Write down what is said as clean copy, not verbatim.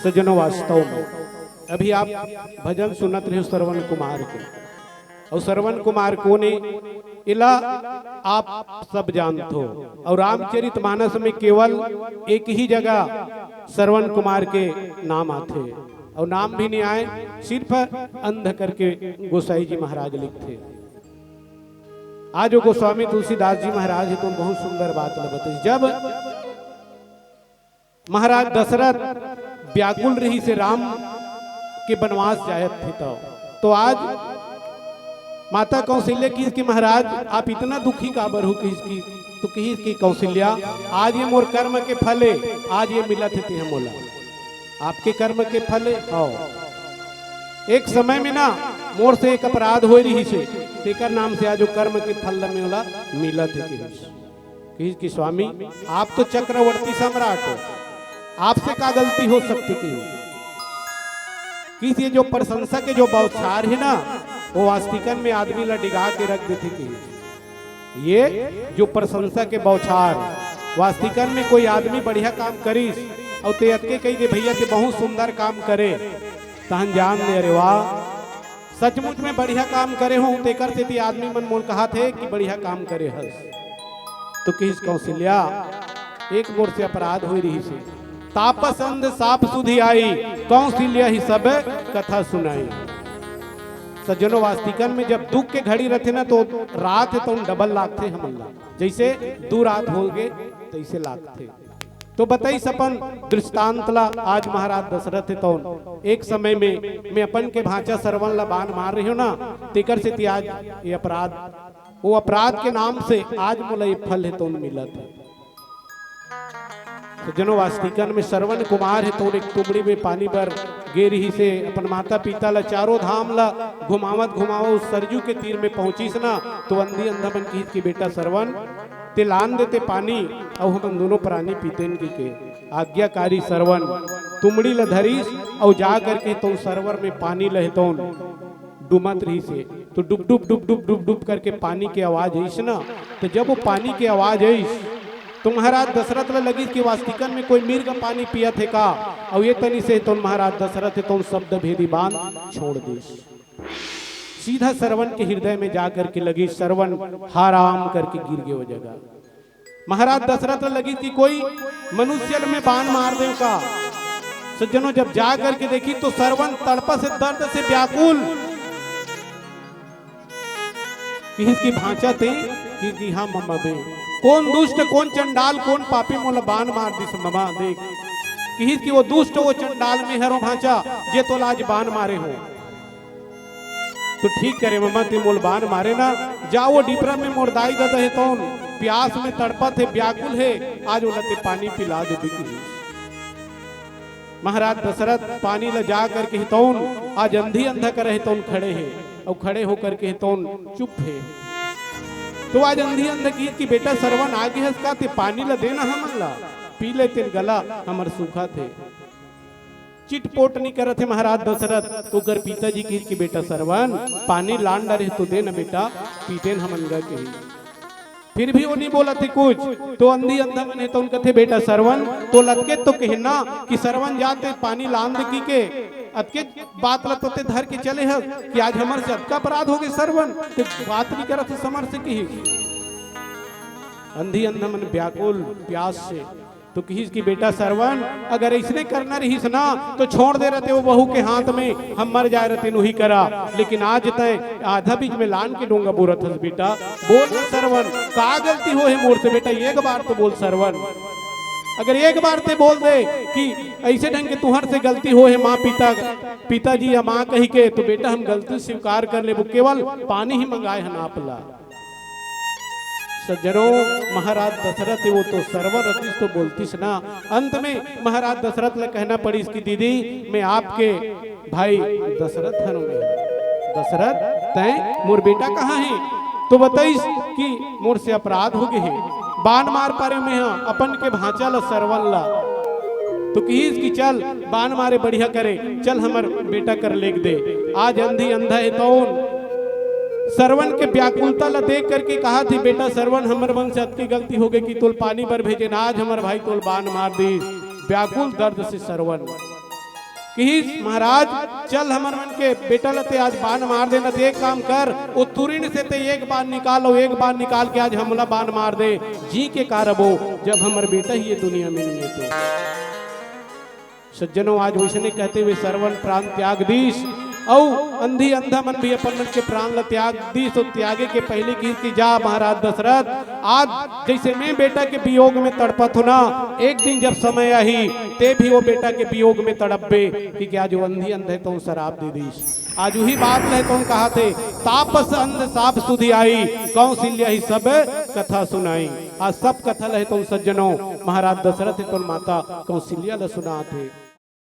सज्जनों वास्तव में अभी आप भजन सुनत रहे श्रवण कुमार के, और श्रवण कुमार को ने इला आप सब जानते हो। और रामचरितमानस में केवल एक ही जगह श्रवण कुमार के नाम आते, और नाम भी नहीं आए, सिर्फ अंध करके गोसाई जी महाराज लिखते। आज वो गोस्वामी तुलसीदास जी महाराज है तो बहुत सुंदर बात बताई। जब महाराज दशरथ व्याकुल रही से राम के वनवास जायत थे, तो आज माता कौशल्या की महाराज आप इतना दुखी काबर हो किसकी, तो की कौशल्या आज ये मोर कर्म के फले आज ये मिला थे हम बोला आपके कर्म के फले। आओ एक समय में ना मोर से एक अपराध हो रही से तेकर नाम से आज जो कर्म के फल में वाला मिला थे कि स्वामी आप तो चक्रवर्ती सम्राट हो, आपसे क्या गलती हो सकती कि ये जो प्रशंसा के जो बौछार है ना वो वास्तविकन में आदमी ला डिगा के रख देते कि ये जो प्रशंसा के बौछार वास्तविकन में कोई आदमी बढ़िया काम करीस और ते अतके कही दे भैया से बहुत सुंदर काम करे तहन जान ले अरे वाह सचमुच में बढ़िया काम करे हो तेकर से ती आदमी मन मोल कहा थे कि बढ़िया काम करे हस। तो किस कौशल्या एक मोर से अपराध हो रही से तापस अंध साप सुधी आई कौशल्या ही सब कथा सुनाई। सज्जनों वास्तविकन में जब दुख के घड़ी रहते ना तो रात है तो डबल लागते हमला, जैसे दो रात हो गए तैसे लागते। तो बताई सपन दृष्टांतला आज महाराज दशरथ है तो एक समय में मैं अपन के भांचा सरवन ला बाण मार रही हूँ ना तेकर से आज ये अपराध वो अपराध के नाम से आज मोला ये फल है तो मिला था। तो जनो वास्तविकन में श्रवण कुमार है तो एक तुमड़ी में पानी पर गे रही से अपन माता पिता ला चारों धाम ला घुमावत घुमावत उस सरजू के तीर में पहुंचीस ना तो अंधी अंधा बन की बेटा श्रवण ते लान देते पानी और हम दोनों प्राणी पीते के आज्ञाकारी श्रवण तुमड़ी ला धरीस और जा करके तो सरोवर में पानी लहतो डुमत रही से तो डुब डुब डुब डुब डुब डुब करके पानी की आवाज आईस ना। तो जब वो पानी की आवाज आईस तो महाराज दशरथ ला लगी कि वास्तविकन में कोई मिर्ग पानी पिया थे का, और ये तनी से तो महाराज दशरथ तो शब्द भेदी बांध छोड़ दी सीधा श्रवण के हृदय में जाकर के लगी श्रवण हाराम करके गिर गए वो जगह। महाराज दशरथ लगी कि कोई मनुष्य में बाण मार दे का। सज्जनों जब जा करके देखी तो श्रवण तड़पा से दर्द से व्याकुल कि भांचा थे कि हाँ मम्मा बे कौन दुष्ट कौन चंडाल कौन पापी मोला बाण मार दिस ममा देख कि वो दुष्ट वो चंडाल में हरो भांचा जे तो लाज बाण मारे हो। तो ठीक करे मम्मा ते मोल बाण मारे ना जाओ वो डिपरा में मोरदाई दे है तो प्यास में तड़पत है व्याकुल है आज वो लते पानी पिला दे बिकी। महाराज दशरथ पानी ला जा करके हितौन आज अंधी अंधा कर हितौन खड़े हैं और खड़े होकर के हितौन चुप है। तो आज अंधी अंधा की बेटा श्रवण आगे हंसका ते पानी ला देना हमन ला पी ले तेल गला हमर सूखा थे चिटपोट नहीं कर थे महाराज दशरथ तो कर पिताजी की बेटा श्रवण पानी लान डरे तो देना बेटा पीते हमन गा के। फिर भी वो नहीं बोला थे कुछ तो अंधी अंधा बने तो उनका थे बेटा श्रवण तो लटके तो कहना कि श्रवण जाते पानी लान दे के अतके बात लतोते धर के चले है कि आज हमारे से अतका अपराध हो गए श्रवण तो बात नहीं करत समर से कही। अंधी अंधा मन व्याकुल प्यास से तो किस की बेटा श्रवण अगर इसने करना रहीस ना तो छोड़ दे रहते वो बहू के हाथ में हम मर जाए रहते नहीं करा, लेकिन आज तय आधा बीच में लान के डोंगा बोरत हस बेटा बोल श्रवण का गलती हो है मोर से बेटा एक बार तो बोल श्रवण अगर एक बार ते बोल दे कि ऐसे ढंग के तुहर से गलती हो है माँ पिताजी या माँ कही के तो बेटा हम गलती स्वीकार कर ले वो केवल पानी ही मंगाए है नापला। सज्जनों महाराज दशरथ वो तो सर्वर रतीश तो बोलतीस ना अंत में महाराज दशरथ ने कहना पड़ी इसकी दीदी मैं आपके भाई दशरथ हूँ दशरथ तय मोर बेटा कहाँ है तो बताइस कि मोर से अपराध हो गए है बाण मार पारे में हाँ अपन के भांचा ला सरवन ला तो की चल बाण मारे बढ़िया करे चल हमर बेटा कर लेग दे। आज अंधी अंधा है तो श्रवण के व्याकुलता ला देख करके कहा थी बेटा श्रवण हमर मन से अतकी गलती हो गई कि तोल पानी पर भेजे ना आज हमर भाई तोल बाण मार दी व्याकुल दर्द से श्रवण कि महाराज चल हमर मन के बेटा लते आज बाण मार देना, तो एक काम कर वो तुरिन से ते एक बाण निकालो, एक बाण निकाल के आज हमला बाण मार दे, जी के कारबो जब हमर बेटा ही ये दुनिया में नहीं है। तो सज्जनों आज वैसने कहते हुए सरवन प्राण त्याग दीस औ अंधी अंधा मन भी अपन मन के प्राण ल त्याग दी। तो त्यागे के पहले की जा महाराज दशरथ, आज जैसे मैं बेटा के वियोग में तड़पत हूं ना, एक दिन जब समय आई ते भी वो बेटा के वियोग में तड़पे कि क्या जो अंधी अंधे तो शराब दे दीस। आज वही बात है तो कहा थे तापस अंध साप सुधी आई, कौशल्या ही सब कथा सुनाई। आज सब कथा है तो सज्जनों महाराज दशरथ तो माता कौशल्या ल सुनाते।